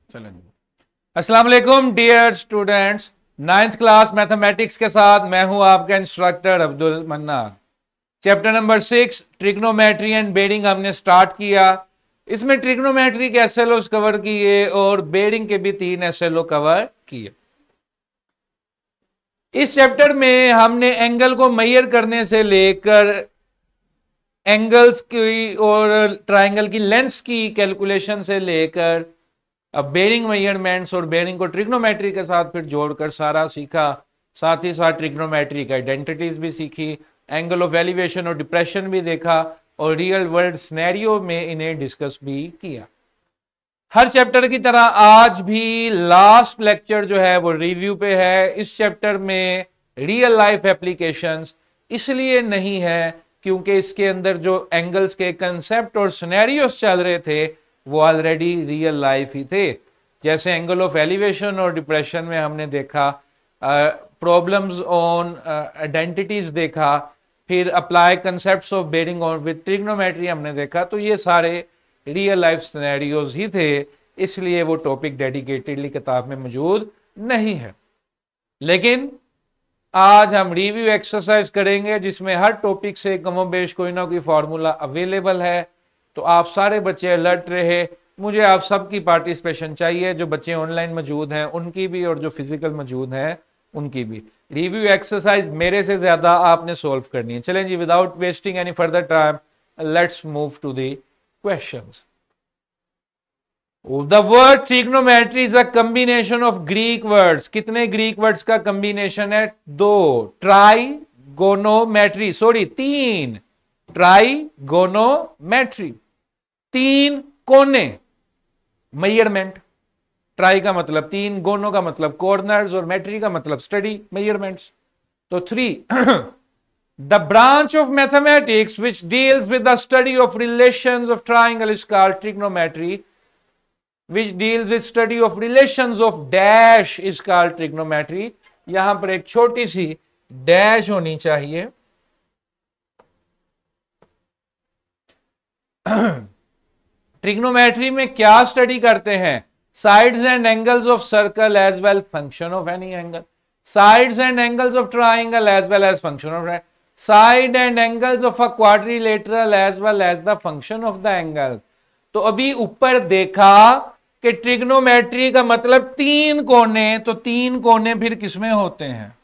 चलें जी। अस्सलाम वालेकुम dear students, ninth class mathematics के साथ मैं हूं आपका instructor Abdul Manna. Chapter number 6 trigonometry and bearing हमने स्टार्ट किया। इसमें ट्रिग्नोमेट्री के एसएलओ कवर किए और बेरिंग के भी 3 एसएलओ कवर किए। इस चैप्टर में हमने एंगल को मेजर करने से लेकर एंगल्स की और ट्राइंगल की लेंथ्स की कैलकुलेशन से लेकर अब बेरिंग मेजरमेंट्स और बेरिंग को ट्रिग्नोमेट्री के साथ फिर जोड़कर सारा सीखा। साथ ही साथ ट्रिग्नोमेट्री का आइडेंटिटीज भी सीखी, एंगल ऑफ एलिवेशन और डिप्रेशन भी देखा और रियल वर्ल्ड सिनेरियो में इन्हें डिस्कस भी किया। हर चैप्टर की तरह आज भी लास्ट लेक्चर जो है वो रिव्यू पे है। इस चैप्टर में रियल लाइफ एप्लीकेशंस इसलिए नहीं है क्योंकि इसके अंदर जो एंगल्स के कंसेप्ट और सिनेरियोस चल रहे थे वो ऑलरेडी रियल लाइफ ही थे। जैसे एंगल ऑफ एलिवेशन और डिप्रेशन में हमने देखा, प्रॉब्लम्स ऑन आइडेंटिटीज देखा, फिर apply concepts of bearing on with trigonometry हमने देखा। तो ये सारे रियल लाइफ सिनेरियोज ही थे, इसलिए वो टॉपिक डेडिकेटेडली किताब में मौजूद नहीं है। लेकिन आज हम रिव्यू एक्सरसाइज करेंगे जिसमें हर टॉपिक से कमोबेश कोई ना कोई फॉर्मूला अवेलेबल है। तो आप सारे बच्चे अलर्ट रहे। मुझे आप सबकी पार्टिसिपेशन चाहिए, जो बच्चे ऑनलाइन मौजूद हैं उनकी भी और जो फिजिकल मौजूद हैं उनकी भी। रिव्यू एक्सरसाइज मेरे से ज्यादा आपने सॉल्व करनी है। चलें जी, without wasting any further time let's move to the questions. The word trigonometry is a combination of Greek words. कितने ग्रीक वर्ड्स का कंबिनेशन है? दो। Trigonometry, sorry 3। ट्राइगोनोमेट्री, 3 कोने, मेजरमेंट। ट्राई का मतलब 3, गोनो का मतलब कॉर्नर्स और मेट्री का मतलब स्टडी, मेजरमेंट्स। तो 3 The branch of mathematics which deals with the study of relations of triangle is called trigonometry, which deals with study of relations of dash is called trigonometry। यहां पर एक छोटी सी डैश होनी चाहिए। Trigonometry में क्या study करते हैं? Sides and angles of circle as well function of any angle, sides and angles of triangle as well as function of side and angles of a quadrilateral as well as the function of the angle. तो अभी ऊपर देखा कि trigonometry का मतलब 3 कोने, तो 3 कोने फिर किसमें होते हैं?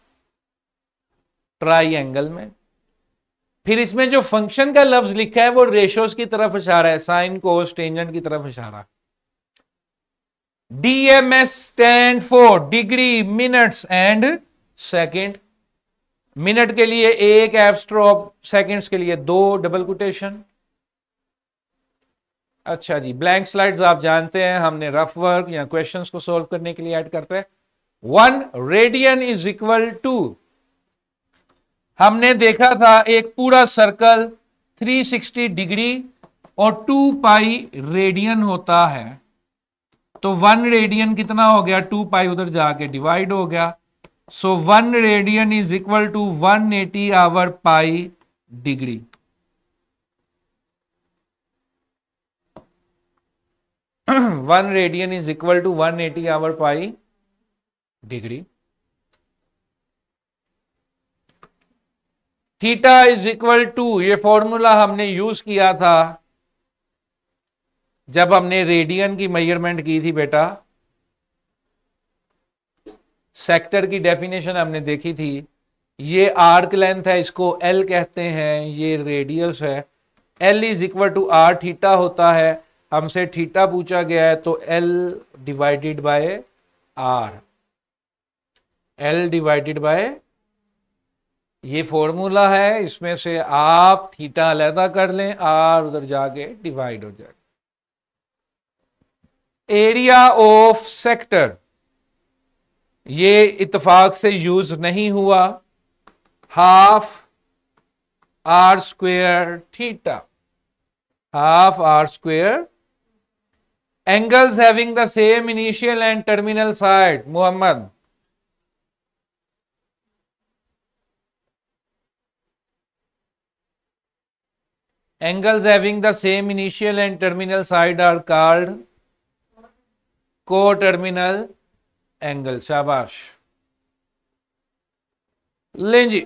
ट्राइंगल में। फिर इसमें जो फंक्शन का लफ्ज लिखा है वो रेशोस की तरफ इशारा है, साइन कोस टेंजेंट की तरफ इशारा। DMs stand for degree, minutes and second. Minute के लिए 1 एफ स्ट्रोक, सेकंड्स के लिए 2 डबल कोटेशन। अच्छा जी, ब्लैंक स्लाइड्स आप जानते हैं हमने रफ वर्क या क्वेश्चंस को सॉल्व करने के लिए ऐड करते हैं। 1 रेडियन इज इक्वल टू, हमने देखा था एक पूरा सर्कल 360 डिग्री और 2 पाई रेडियन होता है। तो 1 रेडियन कितना हो गया? 2 पाई उधर जाके डिवाइड हो गया। So 1 radian is equal to 180 over pi degree. One radian is equal to 180 over pi degree. Theta is equal to, ये फॉर्मूला हमने यूज किया था जब हमने रेडियन की मेजरमेंट की थी बेटा। सेक्टर की डेफिनेशन हमने देखी थी। ये आर्क लेंथ है, इसको एल कहते हैं, ये रेडियस है। L is equal to R theta होता है। हमसे थीटा पूछा गया है तो L divided by R, L divided by, ये फॉर्मूला है। इसमें से आप थीटा अलहदा कर लें, आर उधर जाके डिवाइड हो जाए। एरिया ऑफ सेक्टर, ये इत्तेफाक से यूज नहीं हुआ। Half R square theta, half R square. Angles having the same initial and terminal side, Mohammad. Angles having the same initial and terminal side are called को टर्मिनल एंगल। शाबाश। लें जी।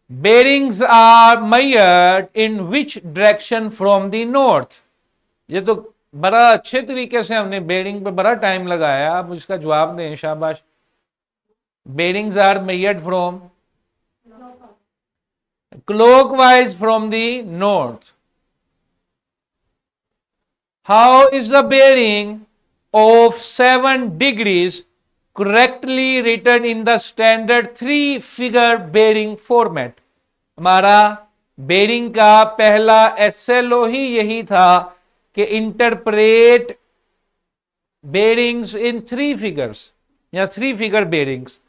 Bearings are measured in which direction from the north. ये तो बड़ा अच्छे तरीके से हमने बेरिंग पे बड़ा टाइम लगाया, आप इसका जवाब दें। शाबाश। Bearings are measured from clockwise from the north. How is the bearing of 7 degrees correctly written in the standard 3-figure bearing format? हमारा बेरिंग का पहला एसएलओ ही यही था कि इंटरप्रेट बेरिंग्स इन 3 फिगर्स या 3 फिगर बेरिंग्स।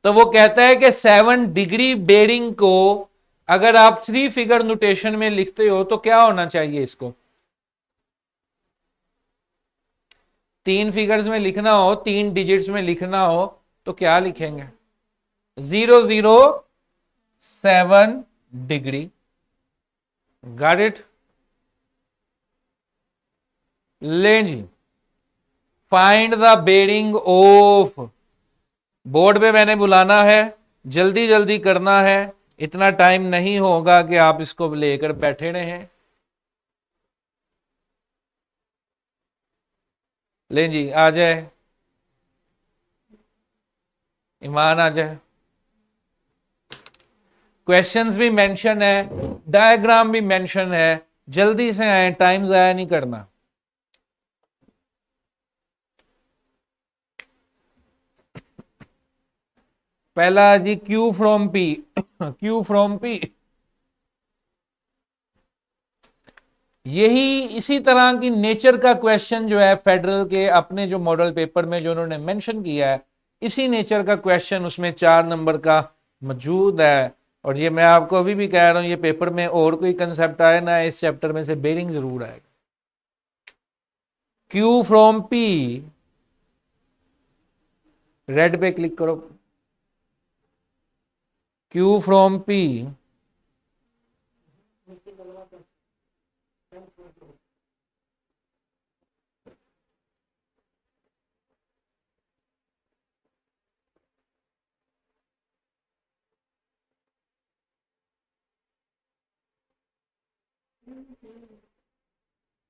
तो वो कहता है कि 7 डिग्री बेरिंग को अगर आप 3 फिगर नोटेशन में लिखते हो तो क्या होना चाहिए? इसको 3 फिगर्स में लिखना हो, 3 डिजिट्स में लिखना हो तो क्या लिखेंगे? 007 डिग्री। Got it? लें जी। Find the bearing of. Board पे मैंने बुलाना है, जल्दी जल्दी करना है, इतना टाइम नहीं होगा कि आप इसको लेकर बैठे रहें। लें जी, आ जाए, ईमान आ जाए। क्वेश्चंस भी मेंशन है, डायग्राम भी मेंशन है, जल्दी से आए, टाइम जाया नहीं करना। पहला G Q from P. Q from P, यही इसी तरह की नेचर का क्वेश्चन जो है फेडरल के अपने जो मॉडल पेपर में जो उन्होंने मेंशन किया है, इसी नेचर का क्वेश्चन उसमें 4 नंबर का मौजूद है। और ये मैं आपको अभी भी कह रहा हूं, ये पेपर में और कोई कंसेप्ट आए ना, इस चैप्टर में से बेरिंग जरूर आएगा। क्यू फ्रॉम पी, रेड पे क्लिक करो। Q from P,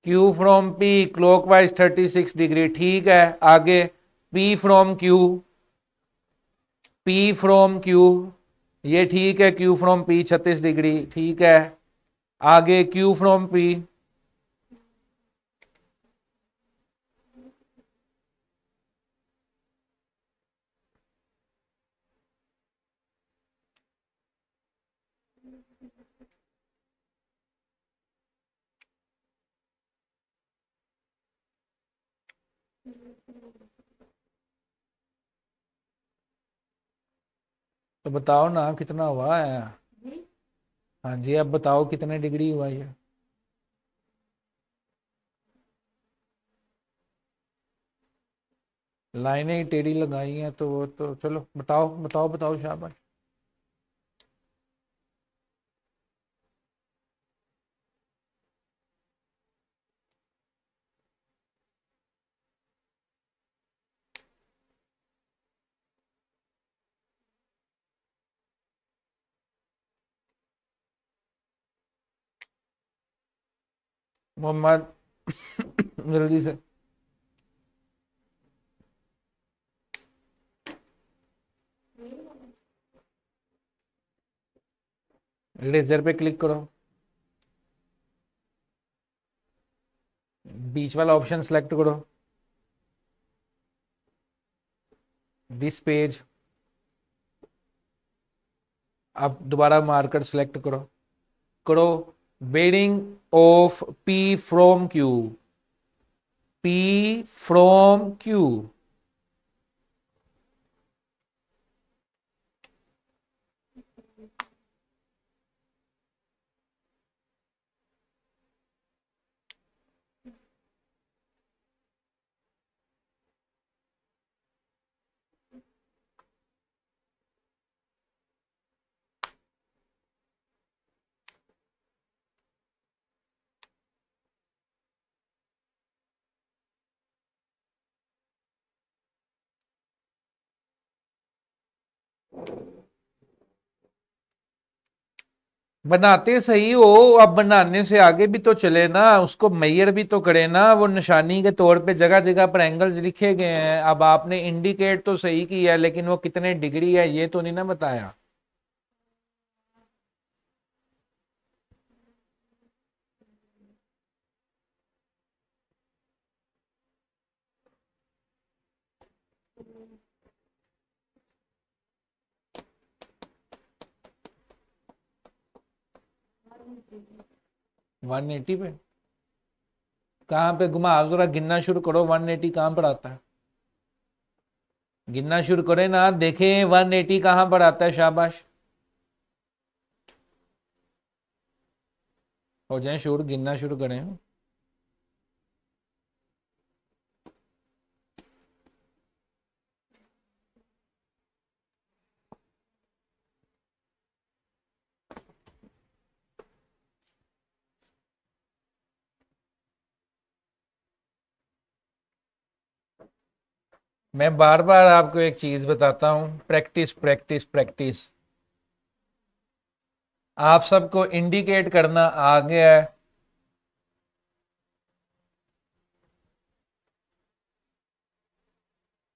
Q from P clockwise 36 degree, ठीक है। आगे P from Q, P from Q, ये ठीक है। क्यू फ्रॉम पी 36 डिग्री, ठीक है। आगे क्यू फ्रॉम पी, तो बताओ ना कितना हुआ है? हाँ जी, अब बताओ कितने डिग्री हुआ ये? लाइनें ही टेढ़ी लगाई हैं तो वो तो चलो, बताओ बताओ बताओ, शाबाश। मोहम्मद, जल्दी से। लेजर पे क्लिक करो, बीच वाला ऑप्शन सेलेक्ट करो, दिस पेज। अब दोबारा मार्कर सेलेक्ट करो, करो bearing of P from Q, P from Q. बनाते सही हो, अब बनाने से आगे भी तो चले ना, उसको मेजर भी तो करे ना। वो निशानी के तौर पे जगह जगह पर एंगल्स लिखे गए हैं, अब आपने इंडिकेट तो सही किया है, लेकिन वो कितने डिग्री है ये तो नहीं ना बताया। 180 पे कहां पे घुमा, जरा गिनना शुरू करो, 180 कहां पर आता है, गिनना शुरू करें ना, देखें 180 कहां पर आता है, शाबाश, हो जाए शुरू, गिनना शुरू करें। मैं बार बार आपको एक चीज बताता हूं, प्रैक्टिस प्रैक्टिस प्रैक्टिस। आप सबको इंडिकेट करना आ गया है।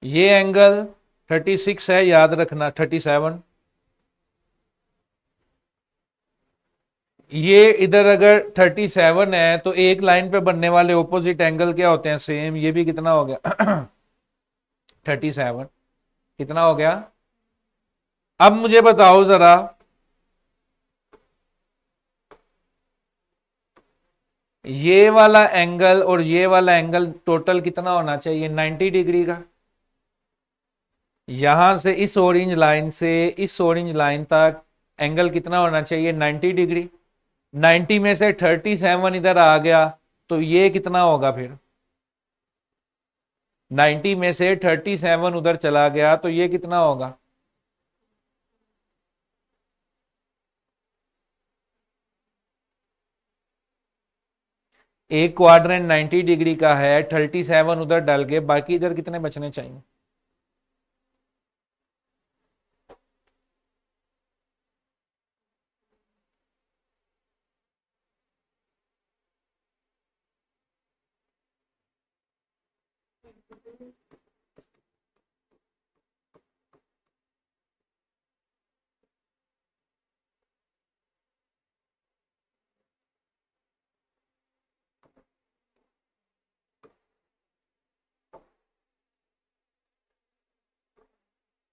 ये एंगल 36 है, याद रखना, 37। ये इधर अगर 37 है तो एक लाइन पे बनने वाले ऑपोजिट एंगल क्या होते हैं, सेम। ये भी कितना हो गया 37। कितना हो गया? अब मुझे बताओ जरा, ये वाला एंगल और ये वाला एंगल टोटल कितना होना चाहिए? 90 डिग्री का। यहां से इस ऑरेंज लाइन से इस ऑरेंज लाइन तक एंगल कितना होना चाहिए? 90 डिग्री। 90 में से 37 इधर आ गया तो ये कितना होगा फिर? 90 में से 37 उधर चला गया तो ये कितना होगा? एक क्वाड्रेंट 90 डिग्री का है, 37 उधर डाल के बाकी इधर कितने बचने चाहिए?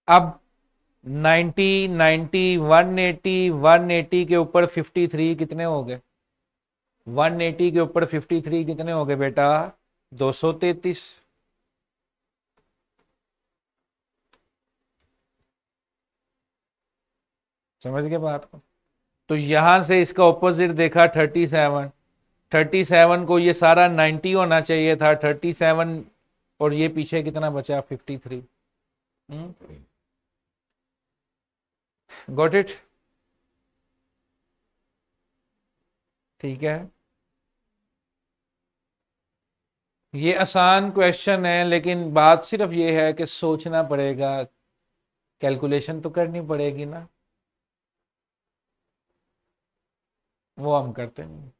अब 90 90 180 180 के ऊपर 53 कितने हो गए? 180 के ऊपर 53 कितने हो गए बेटा? 233। समझ गए बात को? तो यहां से इसका ऑपोजिट देखा 37। 37 को ये सारा 90 होना चाहिए था, 37 और ये पीछे कितना बचा? 53। Got it? ठीक है, ये आसान क्वेश्चन है, लेकिन बात सिर्फ ये है कि सोचना पड़ेगा, कैलकुलेशन तो करनी पड़ेगी ना, वो हम करते नहीं।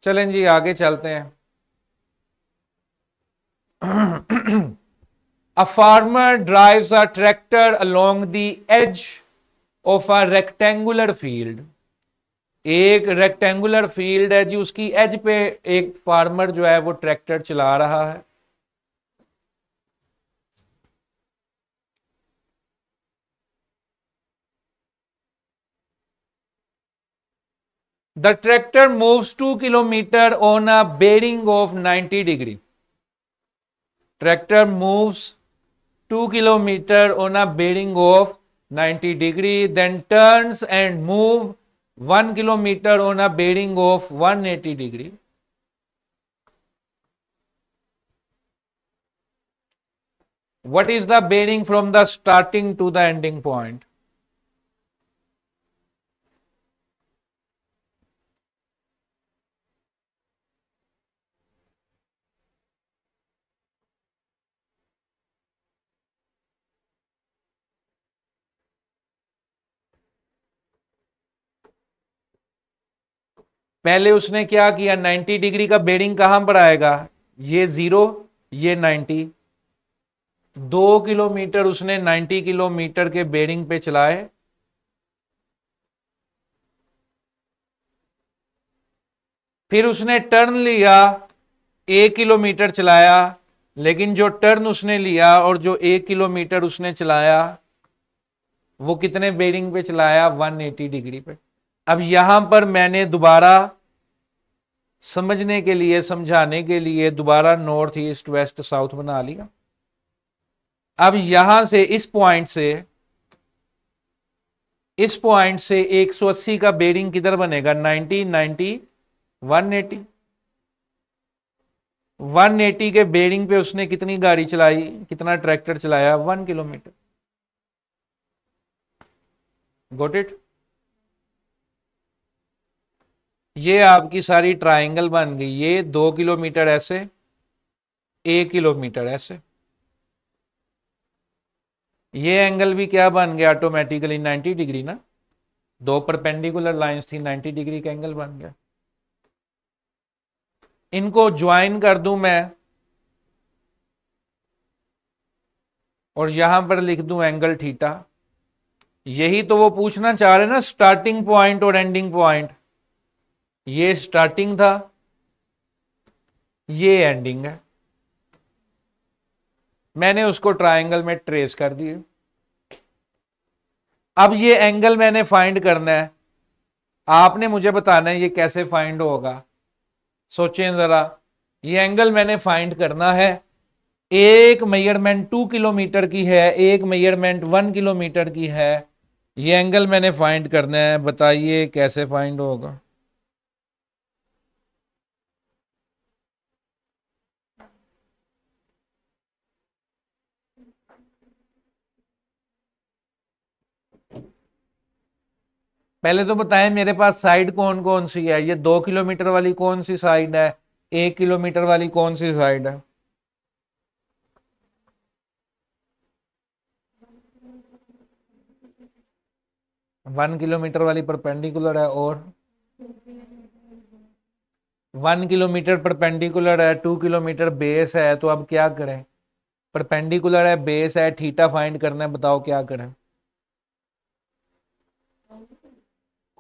चलें जी, आगे चलते हैं। A farmer drives a tractor along the edge of a rectangular field. एक रेक्टेंगुलर फील्ड है जी, उसकी एज पे एक फार्मर जो है वो ट्रैक्टर चला रहा है। The tractor moves 2 kilometer on a bearing of 90 degree. Tractor moves 2 kilometer on a bearing of 90 degree, then turns and move 1 kilometer on a bearing of 180 degree. What is the bearing from the starting to the ending point? पहले उसने क्या किया, 90 degree का bearing कहां पर आएगा, ये 0, ये 90, 2 किलोमीटर उसने 90 किलोमीटर के बेरिंग पे चलाए। फिर उसने टर्न लिया, 1 किलोमीटर चलाया, लेकिन जो टर्न उसने लिया और जो 1 किलोमीटर उसने चलाया वो कितने बेरिंग पे चलाया, 180 डिग्री पे। अब यहां पर मैंने दोबारा समझने के लिए, समझाने के लिए दोबारा नॉर्थ ईस्ट वेस्ट साउथ बना लिया। अब यहां से इस पॉइंट से 180 का बेरिंग किधर बनेगा, 90 90 180। 180 के बेरिंग पे उसने कितनी गाड़ी चलाई, कितना ट्रैक्टर चलाया, 1 किलोमीटर। Got it. ये आपकी सारी ट्रायंगल बन गई, ये 2 किलोमीटर ऐसे, 1 किलोमीटर ऐसे। ये एंगल भी क्या बन गया ऑटोमेटिकली, 90 डिग्री ना, दो परपेंडिकुलर लाइंस थी, 90 डिग्री का एंगल बन गया। इनको ज्वाइन कर दूं मैं और यहां पर लिख दूं एंगल थीटा। यही तो वो पूछना चाह रहे ना, स्टार्टिंग पॉइंट और एंडिंग पॉइंट। ये स्टार्टिंग था, ये एंडिंग है। मैंने उसको ट्रायंगल में ट्रेस कर दिया। अब ये एंगल मैंने फाइंड करना है, आपने मुझे बताना है ये कैसे फाइंड होगा। सोचें जरा, ये एंगल मैंने फाइंड करना है। एक मेजरमेंट 2 किलोमीटर की है, एक मेजरमेंट 1 किलोमीटर की है। ये एंगल मैंने फाइंड करना है, बताइए कैसे फाइंड होगा। पहले तो बताएं मेरे पास साइड कौन कौन सी है, ये 2 किलोमीटर वाली कौन सी साइड है, 1 किलोमीटर वाली कौन सी साइड है। 1 किलोमीटर वाली परपेंडिकुलर है, और 1 किलोमीटर परपेंडिकुलर है, 2 किलोमीटर बेस है। तो अब क्या करें, परपेंडिकुलर है, बेस है, थीटा फाइंड करना है, बताओ क्या करें,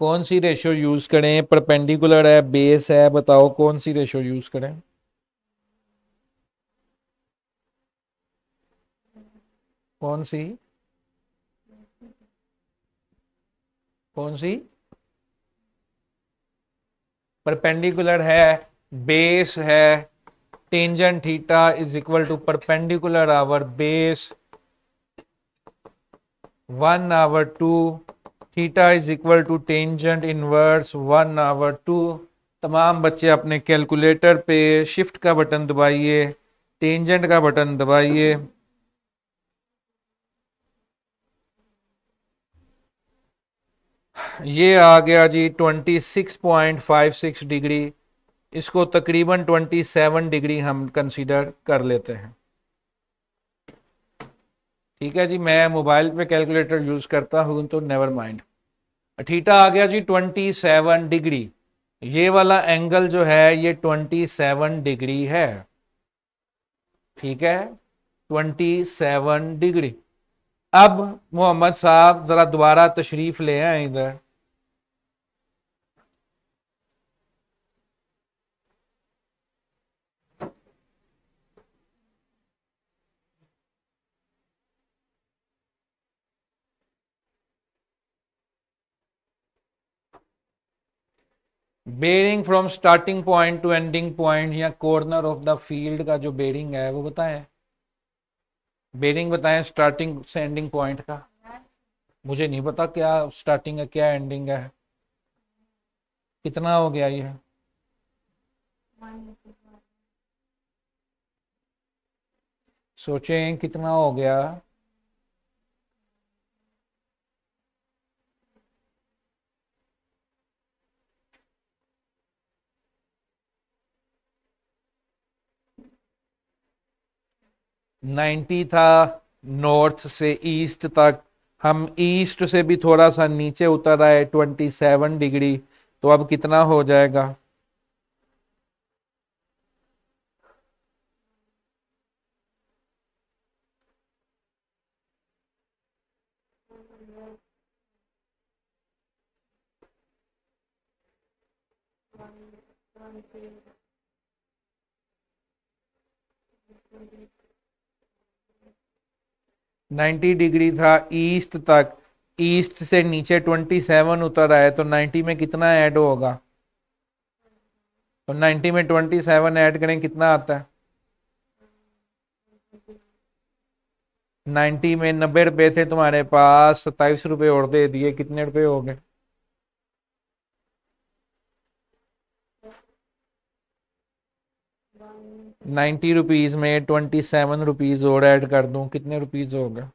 कौन सी रेशियो यूज करें। परपेंडिकुलर है, बेस है, बताओ कौन सी रेशियो यूज करें। कौन सी, कौन सी, परपेंडिकुलर है, बेस है, tangent theta is equal to perpendicular over base 1/2, theta is equal to tangent inverse 1/2। तमाम बच्चे अपने कैलकुलेटर पे शिफ्ट का बटन दबाइए, टेंजेंट का बटन दबाइए। ये आ गया जी 26.56 डिग्री। इसको तकरीबन 27 डिग्री हम कंसीडर कर लेते हैं। ठीक है जी, मैं मोबाइल पे कैलकुलेटर यूज करता हूं तो नेवर माइंड। थीटा आ गया जी 27 डिग्री। ये वाला एंगल जो है ये 27 डिग्री है। ठीक है, 27 डिग्री। अब मोहम्मद साहब जरा दोबारा तशरीफ ले आए इधर। Bearing from starting point to ending point या कॉर्नर ऑफ द फील्ड का जो बेरिंग है वो बताएं। बेरिंग बताएं स्टार्टिंग से एंडिंग पॉइंट का। मुझे नहीं पता क्या स्टार्टिंग है क्या एंडिंग है। कितना हो गया ये, सोचें कितना हो गया। नाइन्टी था, नॉर्थ से ईस्ट तक। हम ईस्ट से भी थोड़ा सा नीचे उतर आए 27 डिग्री। तो अब कितना हो जाएगा? नाइन्टी डिग्री था ईस्ट तक, ईस्ट से नीचे 27 उतर आए तो 90 में कितना ऐड होगा? तो 90 में 27 ऐड करें कितना आता है? 90 में 90 रुपए थे तुम्हारे पास, 27 रुपए और दे दिए, कितने रुपए हो गए? 90 रुपीज में 27 रुपीज और ऐड कर दूं, कितने रुपीज हो गए?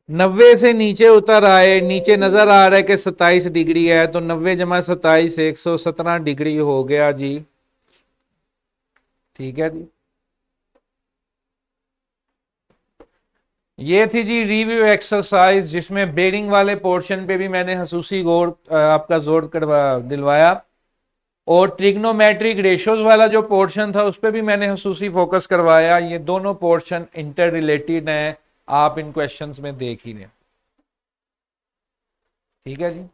नब्बे से नीचे उतर आए, नीचे नजर आ रहा है कि 27 डिग्री है, तो 90 - 27 117 डिग्री हो गया जी। ठीक है जी, ये थी जी रिव्यू एक्सरसाइज, जिसमें बेरिंग वाले पोर्शन पे भी मैंने हसूसी गौर आपका जोर करवा दिलवाया, और ट्रिग्नोमेट्रिक रेशियोज वाला जो पोर्शन था उस पर भी मैंने हसूसी फोकस करवाया। ये दोनों पोर्शन इंटर रिलेटेड हैं, आप इन क्वेश्चंस में देख ही लें। ठीक है जी,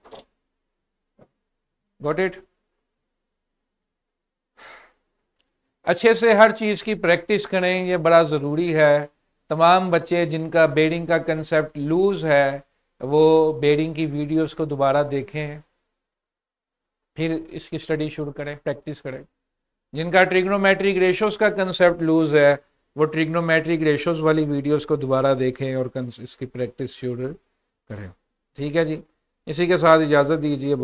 गॉट इट। अच्छे से हर चीज की प्रैक्टिस करें, ये बड़ा जरूरी है। तमाम बच्चे जिनका बेरिंग का कंसेप्ट लूज है, वो बेरिंग की वीडियोस को दोबारा देखें, फिर इसकी स्टडी शुरू करें, प्रैक्टिस करें। जिनका ट्रिग्नोमेट्रिक रेशियोज का कंसेप्ट लूज है, वो ट्रिग्नोमेट्रिक रेशियोज वाली वीडियोस को दोबारा देखें और इसकी प्रैक्टिस शुरू करें। ठीक है जी, इसी के साथ इजाजत दीजिए।